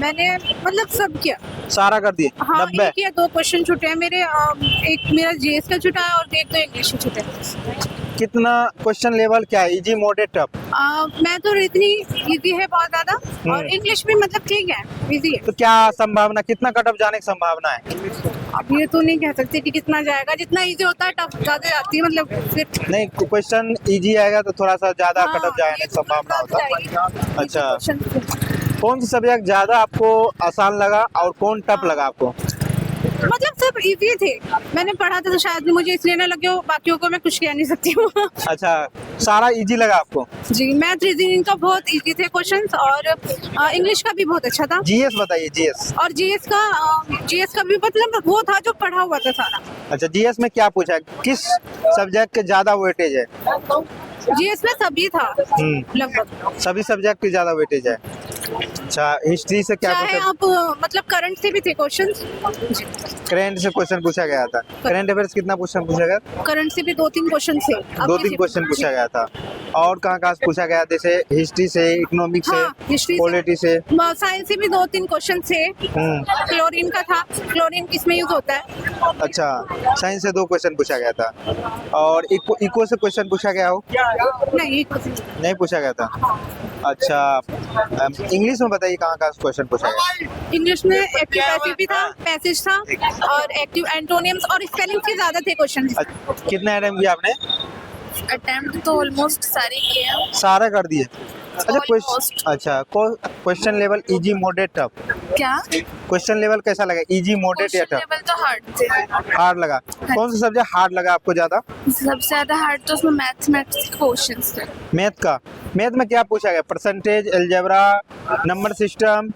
मैंने मतलब सब किया। सारा कर दिए हाँ 90। एक या दो क्वेश्चन छूटे हैं मेरे, एक मेरा जीएस का छूटा है और एक तो इंग्लिश छूटे हैं। कितना क्वेश्चन लेवल क्या है, इजी मॉडरेट टफ? मैं तो इतनी इजी है बहुत ज्यादा, और इंग्लिश भी मतलब ठीक है, इजी है। तो क्या संभावना, कितना कट ऑफ जाने की संभावना है? अब ये तो नहीं कह सकते कि कितना जाएगा, जितना इजी होता है टफ ज्यादा जाती है, मतलब फिर नहीं, क्वेश्चन इजी आएगा तो थोड़ा सा ज्यादा कट ऑफ जाने ये की संभावना होता है। अच्छा, क्वेश्चन कौन सा सब्जेक्ट ज्यादा आपको आसान लगा और कौन टफ लगा आपको? मतलब सब इजी थे, मैंने पढ़ा था तो शायद मुझे इसलिए ना लगे हो, बाकियों को मैं कुछ कह नहीं सकती हूँ। अच्छा, सारा इजी लगा आपको? जी, मैथ रीजनिंग का बहुत इजी थे क्वेश्चंस, और इंग्लिश का भी बहुत अच्छा था। जीएस बताइए, जीएस। और जीएस का भी मतलब वो था जो पढ़ा हुआ था सारा। अच्छा, जीएस में क्या पूछा है, किस सब्जेक्ट के ज्यादा वेटेज है? जीएस में सभी था लगभग। सभी सब्जेक्ट की ज्यादा वेटेज है। अच्छा, हिस्ट्री से क्या चाहे पूछा? आप मतलब करंट से भी थे क्वेश्चंस। करंट से क्वेश्चन पूछा गया था। करंट अफेयर्स कितना क्वेश्चन पूछा गया? करंट से भी 2-3 क्वेश्चन थे। दो तीन क्वेश्चन पूछा गया था। और कहाँ से पूछा गया, जैसे हिस्ट्री से, इकोनॉमिक्स से, हाँ, हिस्ट्री पॉलिटी से? साइंस से भी 2-3 क्वेश्चन थे। क्लोरीन का था, क्लोरीन किसमें यूज होता है। अच्छा, साइंस से 2 क्वेश्चन पूछा गया था। और इको से क्वेश्चन पूछा गया हो? नहीं, नहीं पूछा गया था। अच्छा, इंग्लिश में बताइए कहाँ से क्वेश्चन पूछा गया? इंग्लिश में एक्टिव पैसिव भी था, पैसेज था, और एक्टिव एंटोनिम्स और स्पेलिंग के ज्यादा थे क्वेश्चन। कितना अटेम्प्ट किया आपने? अटेम्प्ट तो ऑलमोस्ट सारे किए हैं। सारा कर दिए? अच्छा, Almost. Question level easy moderate tough, क्या क्वेश्चन लेवल कैसा लगा, इजी मॉडरेट या क्वेश्चन टफ? लेवल तो हार्ड थे। हार्ड लगा? कौन सा सब्जेक्ट हार्ड लगा आपको ज्यादा? सबसे ज्यादा हार्ड तो उसमें मैथमेटिक्स के क्वेश्चंस थे। मैथ का? मैथ में क्या पूछा गया, percentage, algebra, number system,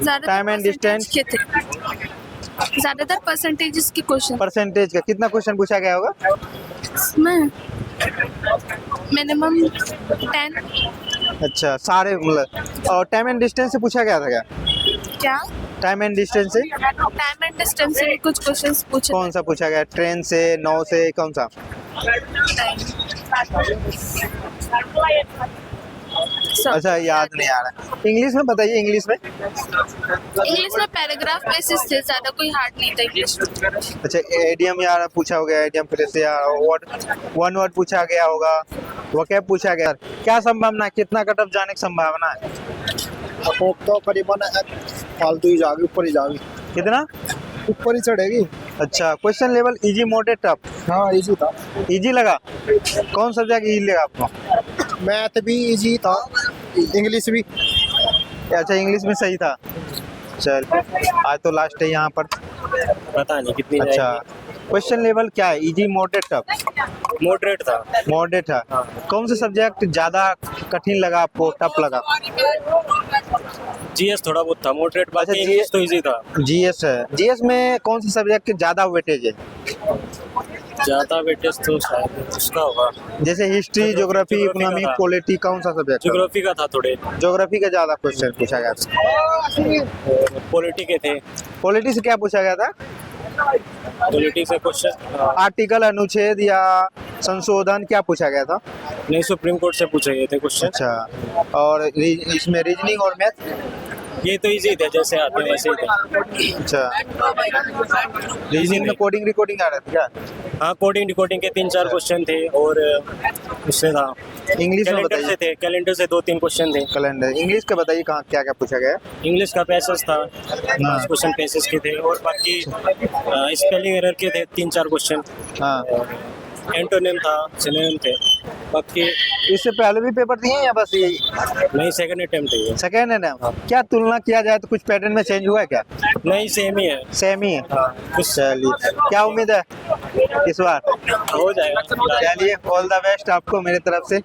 time and distance? के थे ज्यादातर परसेंटेजेस के क्वेश्चन। परसेंटेज का कितना क्वेश्चन पूछा गया होगा? इसमें मिनिमम 10। अच्छा, सारे मतलब। और टाइम एंड डिस्टेंस से पूछा गया था क्या? क्या टाइम एंड डिस्टेंस से टाइम एंड डिस्टेंस से भी कुछ क्वेश्चंस पूछे। कौन सा पूछा गया, ट्रेन से, नाव से, कौन सा? अच्छा, याद नहीं आ रहा। इंग्लिश में बताइए, इंग्लिश में? इंग्लिश में पैराग्राफ बेसिस थे, ज्यादा कोई हार्ड नहीं था इंग्लिश में। अच्छा, एडीएम यार पूछा होगा, एडीएम फिर से यार वन वर्ड पूछा गया होगा, वोकैब पूछा गया। क्या संभावना है, कितना कट ऑफ जाने की संभावना है? तो करीबन फालतू ही जाएगी, ऊपर ही जाएगी, कितना ऊपर ही चढ़ेगी। अच्छा, question level easy moderate tough? हाँ इजी था। इजी लगा? कौन सब्जेक्ट इजी लगा आपको? मैथ भी इजी था, इंग्लिश भी। अच्छा, इंग्लिश में सही था। चल, आज तो लास्ट है यहाँ पर। पता नहीं कितनी अच्छा, क्वेश्चन लेवल क्या है, इजी मॉडरेट टफ? मॉडरेट था। मॉडरेट है। कौन सा सब्जेक्ट ज्यादा कठिन लगा आपको, टफ लगा? जीएस थोड़ा बहुत था, मॉडरेट अच्छा, बाकी इंग्लिश तो इजी था। जीएस है। जीएस में कौन सा सब्जेक्ट ज्यादा वेटेज है? ज्यादा वेटेज तो शायद उसका होगा, जैसे हिस्ट्री, ज्योग्राफी, ज्योग्राफी का इकोनॉमिक, था। पॉलिटी, कौन सा सब्जेक्ट? ज्योग्राफी का था थोड़े, ज्योग्राफी का ज्यादा क्वेश्चन पूछा गया था। पॉलिटी के थे। पॉलिटी से क्या पूछा गया था? पॉलिटी से क्वेश्चन आर्टिकल, अनुच्छेद या संशोधन, क्या पूछा गया था? नहीं, सुप्रीम कोर्ट से पूछे गए थे क्वेश्चन। अच्छा, और इसमें रीजनिंग और मैथ? ये तो इजी थे, जैसे आते हैं वैसे ही थे। अच्छा, रीजनिंग में कोडिंग रिकॉर्डिंग आ रहा था क्या? हाँ, कोडिंग डिकोडिंग के 3-4 क्वेश्चन थे, और उससे था इंग्लिश में कैलेंडर से बताइए। थे, कैलेंडर से 2-3 क्वेश्चन थे। कैलेंडर। इंग्लिश का बताइए, कहाँ क्या क्या पूछा गया? इंग्लिश का पैसेज था, 5 क्वेश्चन पैसेज के थे, और बाकी स्पेलिंग एरर के थे 3-4 क्वेश्चन। हाँ, एंटोनिम था, सिनोनिम थे, बाकी इससे पहले भी पेपर दिए या बस यही नहीं, सेकंड अटेम्प्ट है ये। सेकेंड है ना? क्या तुलना किया जाए तो कुछ पैटर्न में चेंज हुआ है क्या? नहीं, सेम ही है। सेम ही है। कुछ चलिए, क्या उम्मीद है इस बार? हो जाएगा। चलिए, ऑल द बेस्ट आपको मेरी तरफ से।